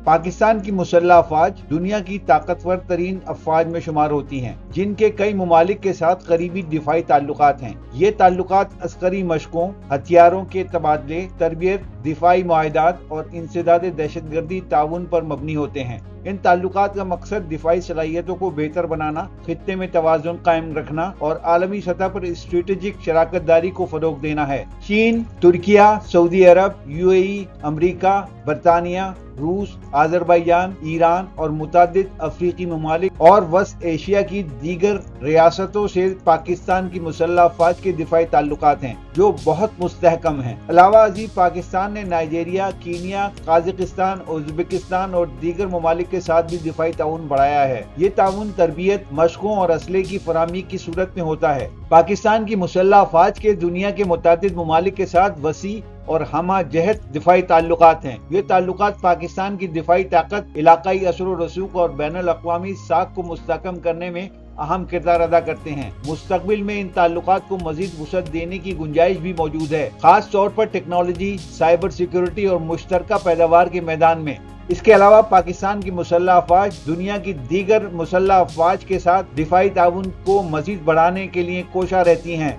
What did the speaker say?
پاکستان کی مسلح افواج دنیا کی طاقتور ترین افواج میں شمار ہوتی ہیں، جن کے کئی ممالک کے ساتھ قریبی دفاعی تعلقات ہیں۔ یہ تعلقات عسکری مشقوں، ہتھیاروں کے تبادلے، تربیت، دفاعی معاہدات اور انسداد دہشت گردی تعاون پر مبنی ہوتے ہیں۔ ان تعلقات کا مقصد دفاعی صلاحیتوں کو بہتر بنانا، خطے میں توازن قائم رکھنا اور عالمی سطح پر اسٹریٹجک شراکت داری کو فروغ دینا ہے۔ چین، ترکیہ، سعودی عرب، UAE، امریکہ، برطانیہ، روس، آذربائیجان، ایران اور متعدد افریقی ممالک اور وسط ایشیا کی دیگر ریاستوں سے پاکستان کی مسلح افواج کے دفاعی تعلقات ہیں، جو بہت مستحکم ہیں۔ علاوہ ازیں پاکستان نے نائجیریا، کینیا، قازقستان، ازبکستان اور دیگر ممالک کے ساتھ بھی دفاعی تعاون بڑھایا ہے۔ یہ تعاون تربیت، مشقوں اور اسلحے کی فراہمی کی صورت میں ہوتا ہے۔ پاکستان کی مسلح افواج کے دنیا کے متعدد ممالک کے ساتھ وسیع اور ہمہ جہت دفاعی تعلقات ہیں۔ یہ تعلقات پاکستان کی دفاعی طاقت، علاقائی اثر و رسوخ اور بین الاقوامی ساکھ کو مستحکم کرنے میں اہم کردار ادا کرتے ہیں۔ مستقبل میں ان تعلقات کو مزید وسعت دینے کی گنجائش بھی موجود ہے، خاص طور پر ٹیکنالوجی، سائبر سیکیورٹی اور مشترکہ پیداوار کے میدان میں۔ اس کے علاوہ پاکستان کی مسلح افواج دنیا کی دیگر مسلح افواج کے ساتھ دفاعی تعاون کو مزید بڑھانے کے لیے کوشاں رہتی ہیں۔